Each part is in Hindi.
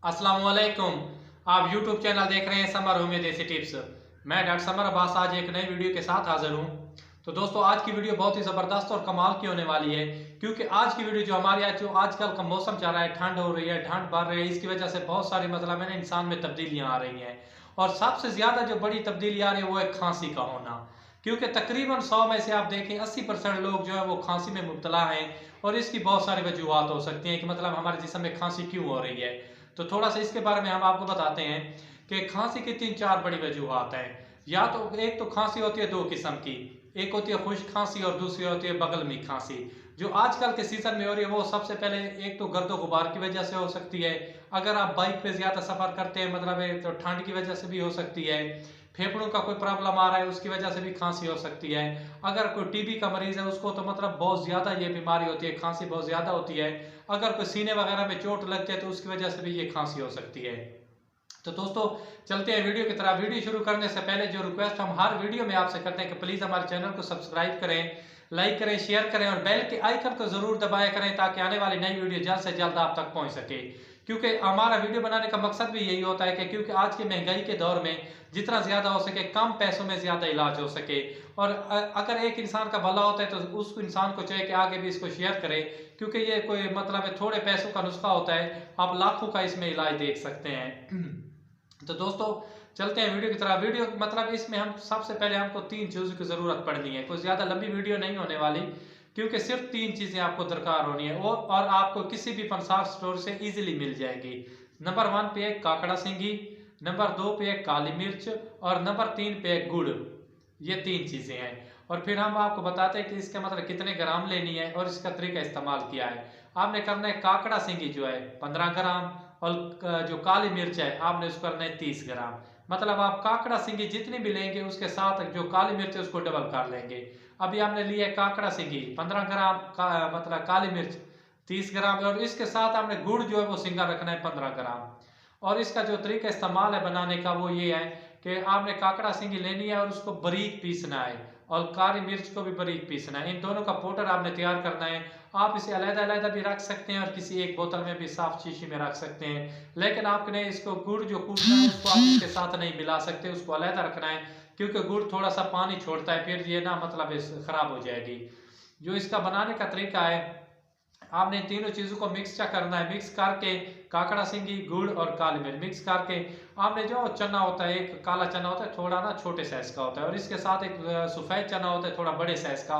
अस्सलाम वालेकुम। आप YouTube चैनल देख रहे हैं समर होमियो देसी टिप्स। मैं डॉक्टर समर अब्बास आज एक नई वीडियो के साथ हाजिर हूँ। तो दोस्तों आज की वीडियो बहुत ही ज़बरदस्त और कमाल की होने वाली है, क्योंकि आज की वीडियो जो हमारे यहाँ जो आजकल का मौसम चल रहा है, ठंड हो रही है, ठंड बढ़ रही है, इसकी वजह से बहुत सारी मतलब है ना इंसान में तब्दीलियाँ आ रही हैं। और सबसे ज़्यादा जो बड़ी तब्दीली आ रही है वो है खांसी का होना, क्योंकि तकरीबन 100 में से आप देखें 80% लोग जो है वो खांसी में मुब्तला हैं। और इसकी बहुत सारी वजूहत हो सकती हैं कि मतलब हमारे जिस्म में खांसी क्यों हो रही है। तो थोड़ा सा इसके बारे में हम आपको बताते हैं कि खांसी की 3-4 बड़ी वजूहत हैं। या तो एक तो खांसी होती है दो किस्म की, एक होती है खुश्क खांसी और दूसरी होती है बगलमी खांसी। जो आजकल के सीजन में हो रही है वो सबसे पहले एक तो गर्दो गुबार की वजह से हो सकती है। अगर आप बाइक पे ज्यादा सफर करते हैं मतलब है तो ठंड की वजह से भी हो सकती है। फेफड़ों का कोई प्रॉब्लम आ रहा है उसकी वजह से भी खांसी हो सकती है। अगर कोई टीबी का मरीज है उसको तो मतलब बहुत ज्यादा ये बीमारी होती है, खांसी बहुत ज्यादा होती है। अगर कोई सीने वगैरह में चोट लगती है तो उसकी वजह से भी ये खांसी हो सकती है। तो दोस्तों चलते हैं वीडियो की तरफ। वीडियो शुरू करने से पहले जो रिक्वेस्ट हम हर वीडियो में आपसे करते हैं कि प्लीज हमारे चैनल को सब्सक्राइब करें, लाइक करें, शेयर करें और बेल के आइकन को जरूर दबाया करें ताकि आने वाली नई वीडियो जल्द से जल्द आप तक पहुंच सके। क्योंकि हमारा वीडियो बनाने का मकसद भी यही होता है कि क्योंकि आज के महंगाई के दौर में जितना ज्यादा हो सके कम पैसों में ज्यादा इलाज हो सके। और अगर एक इंसान का भला होता है तो उस इंसान को चाहिए कि आगे भी इसको शेयर करे, क्योंकि ये कोई मतलब है थोड़े पैसों का नुस्खा होता है, आप लाखों का इसमें इलाज देख सकते हैं। तो दोस्तों चलते हैं वीडियो की तरफ। वीडियो मतलब इसमें हम सबसे पहले हमको 3 चीज़ों की ज़रूरत पड़नी है। कोई ज़्यादा लंबी वीडियो नहीं होने वाली, क्योंकि सिर्फ 3 चीज़ें आपको दरकार होनी है और आपको किसी भी पंसार स्टोर से इजीली मिल जाएगी। नंबर 1 पे है काकड़ा सिंगी, नंबर 2 पे है काली मिर्च और नंबर 3 पे है गुड़। ये 3 चीज़ें हैं। और फिर हम आपको बताते हैं कि इसके मतलब कितने ग्राम लेनी है और इसका तरीका इस्तेमाल किया है। आपने करना है काकड़ा सिंगी जो है 15 ग्राम और जो काली मिर्च है आपने उसको करना है 30 ग्राम। मतलब आप काकड़ा सिंगी जितनी भी लेंगे उसके साथ जो काली मिर्च है उसको डबल कर लेंगे। अभी आपने लिया है काकड़ा सिंगी 15 ग्राम मतलब काली मिर्च 30 ग्राम और इसके साथ आपने गुड़ जो है वो सिंगा रखना है 15 ग्राम। और इसका जो तरीका इस्तेमाल है बनाने का वो ये है कि आपने काकड़ा सिंगी लेनी है और उसको बारीक पीसना है और काली मिर्च को भी बारीक पीसना है। इन दोनों का पाउडर आपने तैयार करना है। आप इसे अलग-अलग भी रख सकते हैं और किसी एक बोतल में भी साफ शीशी में रख सकते हैं, लेकिन आपने इसको गुड़ जो कूटना है उसको आप इसके साथ नहीं मिला सकते, उसको अलग रखना है क्योंकि गुड़ थोड़ा सा पानी छोड़ता है, फिर ये ना मतलब खराब हो जाएगी। जो इसका बनाने का तरीका है, आपने तीनों चीज़ों को मिक्स करना है। मिक्स करके काकड़ा सिंगी गुड़ और काली मिर्च मिक्स करके आपने जो चना होता है, एक काला चना होता है थोड़ा ना छोटे साइज का होता है और इसके साथ एक सफ़ेद चना होता है थोड़ा बड़े साइज का,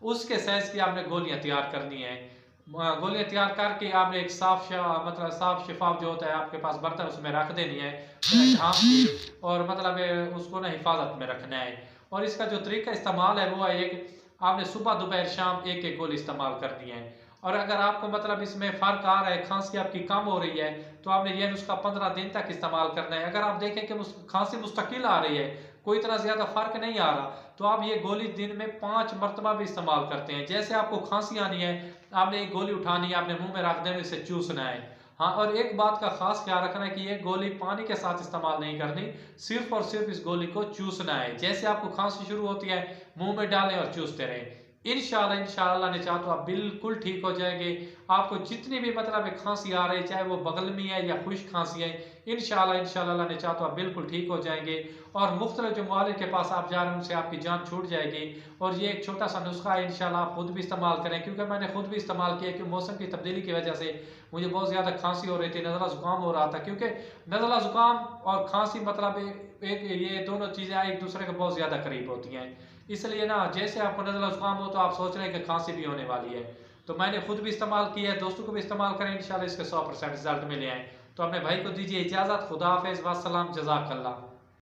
उसके साइज की आपने गोलियां तैयार करनी है। गोलियां तैयार करके आपने एक मतलब साफ शिफाफ जो होता है आपके पास बर्तन उसमें रख देनी है ढाँप के, और मतलब उसको ना हिफाजत में रखना है। और इसका जो तरीका इस्तेमाल है वो है एक आपने सुबह दोपहर शाम एक एक गोली इस्तेमाल करनी है। और अगर आपको मतलब इसमें फ़र्क आ रहा है, खांसी आपकी कम हो रही है, तो आपने ये नुस्खा 15 दिन तक इस्तेमाल करना है। अगर आप देखें कि खांसी मुस्तकिल आ रही है, कोई इतना ज़्यादा फ़र्क नहीं आ रहा, तो आप ये गोली दिन में 5 मरतबा भी इस्तेमाल करते हैं। जैसे आपको खांसी आनी है, आपने एक गोली उठानी है, आपने मुँह में रख देना, इसे चूसना है। हाँ, और एक बात का खास ख्याल रखना है कि ये गोली पानी के साथ इस्तेमाल नहीं करनी, सिर्फ और सिर्फ इस गोली को चूसना है। जैसे आपको खांसी शुरू होती है, मुँह में डालें और चूसते रहें। इंशाल्लाह ने चाहा तो आप बिल्कुल ठीक हो जाएंगे। आपको जितनी भी मतलब खांसी आ रही है, चाहे वो बगलमी है या खुश्क खांसी है, इंशाल्लाह ने चाहा तो आप बिल्कुल ठीक हो जाएंगे। और मुख्तलिफ जो मालिक के पास आप जा रहे हैं उनसे आपकी जान छूट जाएगी। और ये एक छोटा सा नुस्खा है, इंशाल्लाह आप खुद भी इस्तेमाल करें, क्योंकि मैंने खुद भी इस्तेमाल किया कि मौसम की तब्दीली की वजह से मुझे बहुत ज़्यादा खांसी हो रही थी, नज़ला ज़ुकाम हो रहा था। क्योंकि नज़ला ज़ुकाम और खांसी मतलब एक ये दोनों चीज़ें एक दूसरे के बहुत ज़्यादा करीब होती हैं। इसलिए ना जैसे आपको नज़ला ज़ुकाम हो तो आप सोच रहे हैं कि खांसी भी होने वाली है। तो मैंने खुद भी इस्तेमाल किया है, दोस्तों को भी इस्तेमाल करें, इंशाल्लाह इसके 100% रिजल्ट मिले हैं। तो अपने भाई को दीजिए इजाज़त। खुदा हाफ़िज़, वस्सलाम, जज़ाकल्लाह।